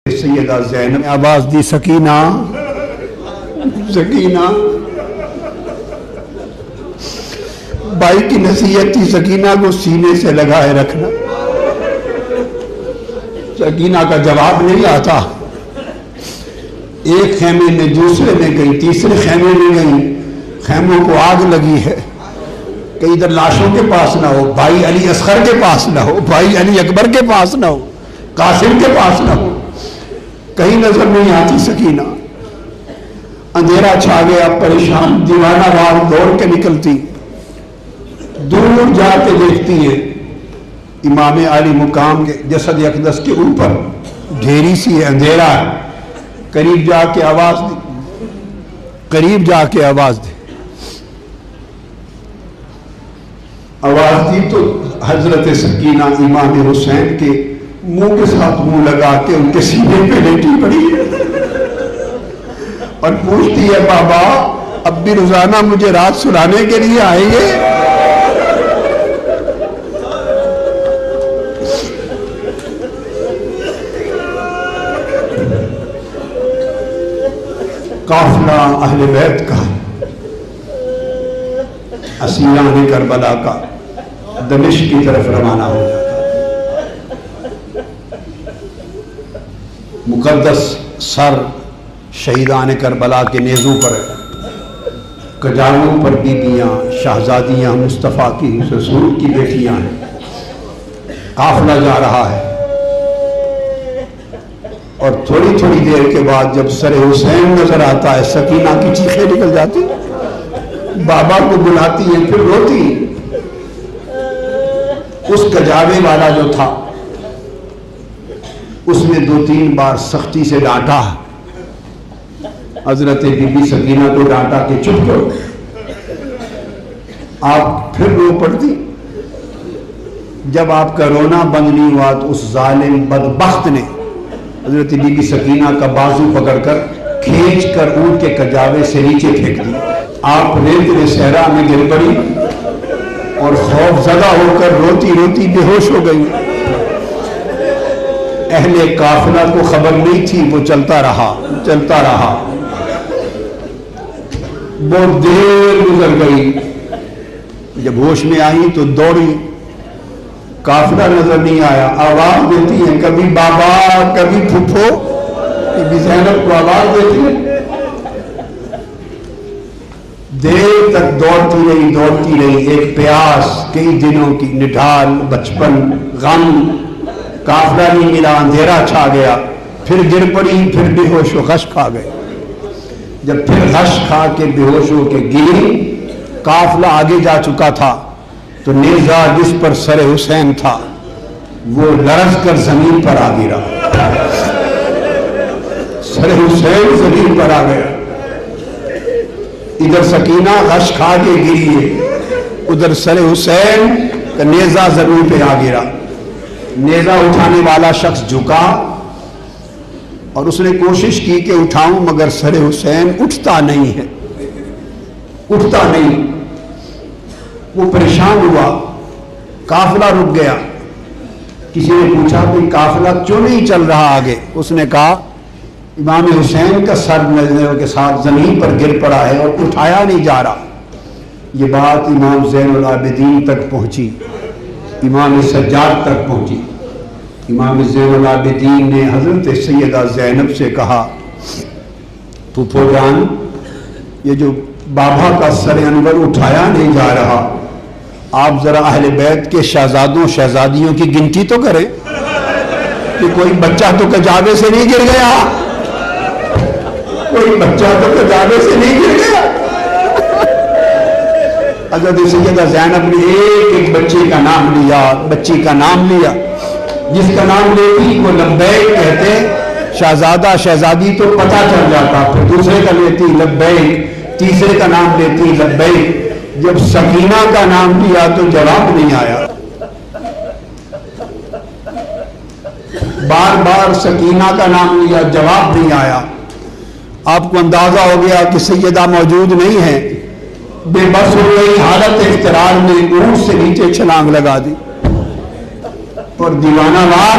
سیدہ زینب نے آواز دی، سکینہ سکینہ۔ بھائی کی نصیحت تھی سکینہ کو سینے سے لگائے رکھنا۔ سکینہ کا جواب نہیں آتا، ایک خیمے میں دوسرے میں گئی، تیسرے خیمے میں گئی، خیموں کو آگ لگی ہے کہ ادھر لاشوں کے پاس نہ ہو، بھائی علی اصغر کے پاس نہ ہو، بھائی علی اکبر کے پاس نہ ہو، قاسم کے پاس نہ ہو، کہیں نظر نہیں آتی سکینہ۔ اندھیرا چھا گیا، پریشان دیوانہ وار دوڑ کے نکلتی، دور جا کے دیکھتی ہے امام علی مقام کے جسد اقدس کے اوپر ڈھیری سی ہے، اندھیرا ہے، قریب جا کے آواز دی، قریب جا کے آواز دی، آواز دی تو حضرت سکینہ امام حسین کے منہ کے ساتھ منہ لگا کے ان کے سینے پہ لیٹی پڑی اور پوچھتی ہے بابا اب بھی روزانہ مجھے رات سلانے کے لیے آئیں گے؟ قافلہ اہل بیت کا اسیران کربلا کا دمشق کی طرف روانہ ہو جاتا، مقدس سر شہیدان کربلا کے نیزوں پر، کجاووں پر بیبیاں، شہزادیاں مصطفیٰ کی رسول کی بیٹیاں ہیں۔ قافلہ جا رہا ہے اور تھوڑی تھوڑی دیر کے بعد جب سر حسین نظر آتا ہے سکینہ کی چیخیں نکل جاتی، بابا کو بلاتی ہے، پھر روتی۔ اس کجاوے والا جو تھا اس نے 2-3 بار سختی سے ڈانٹا، حضرت بی بی سکینہ کو ڈانٹا کہ چپ کرو، آپ پھر رو پڑتی۔ جب آپ کا رونا بند نہیں ہوا تو اس ظالم بدبخت نے حضرت بی بی سکینہ کا بازو پکڑ کر کھینچ کر اونٹ کے کجاوے سے نیچے پھینک دی۔ آپ ریت صحرا میں گر پڑی اور خوف زدہ ہو کر روتی روتی بے ہوش ہو گئی۔ اہل قافلہ کو خبر نہیں تھی، وہ چلتا رہا چلتا رہا، بہت دیر گزر گئی، جب ہوش میں آئی تو دوڑی، قافلہ نظر نہیں آیا، آواز دیتی ہے کبھی بابا کبھی پھپھو، بی زینب کو آواز دیتی ہے، دیر تک دوڑتی رہی، ایک پیاس، کئی دنوں کی نڈھال، بچپن، غم، قافلہ نہیں ملا، اندھیرا چھا گیا، پھر گر پڑی، پھر بے ہوش و غش کھا گئے۔ جب پھر غش کھا کے بے ہوش ہو کے گری، قافلہ آگے جا چکا تھا تو نیزہ جس پر سر حسین تھا وہ لرز کر زمین پر آ گرا، سر حسین زمین پر آ گیا۔ ادھر سکینہ غش کھا کے گری ہے، ادھر سر حسین کا نیزہ زمین پہ آ گرا۔ نیزہ اٹھانے والا شخص جھکا اور اس نے کوشش کی کہ اٹھاؤں، مگر سر حسین اٹھتا نہیں ہے، اٹھتا نہیں۔ وہ پریشان ہوا، قافلہ رک گیا۔ کسی نے پوچھا کہ قافلہ کیوں نہیں چل رہا آگے؟ اس نے کہا امام حسین کا سر نیزے کے ساتھ زمین پر گر پڑا ہے اور اٹھایا نہیں جا رہا۔ یہ بات امام زین العابدین تک پہنچی، امام سجاد تک پہنچی۔ امام زین العابدین نے حضرت سیدہ زینب سے کہا پھوپھو جان، یہ جو بابا کا سر انور اٹھایا نہیں جا رہا، آپ ذرا اہل بیت کے شہزادوں شہزادیوں کی گنتی تو کریں کہ کوئی بچہ تو کجاوے سے نہیں گر گیا، کوئی بچہ تو کجاوے سے نہیں گر گیا۔ حضرت سیدہ زینب نے ایک بچے کا نام لیا، بچی کا نام لیا، جس کا نام لیتی وہ لبیک کہتے، شہزادہ شہزادی تو پتہ چل جاتا، پھر دوسرے کا لیتی لبیک، تیسرے کا نام لیتی لبیک۔ جب سکینہ کا نام لیا تو جواب نہیں آیا، بار بار سکینہ کا نام لیا، جواب نہیں آیا۔ آپ کو اندازہ ہو گیا کہ سیدہ موجود نہیں ہے، بے بس ہو گئی، حالت اضطرار میں اونٹ سے نیچے چھلانگ لگا دی اور دیوانہ وار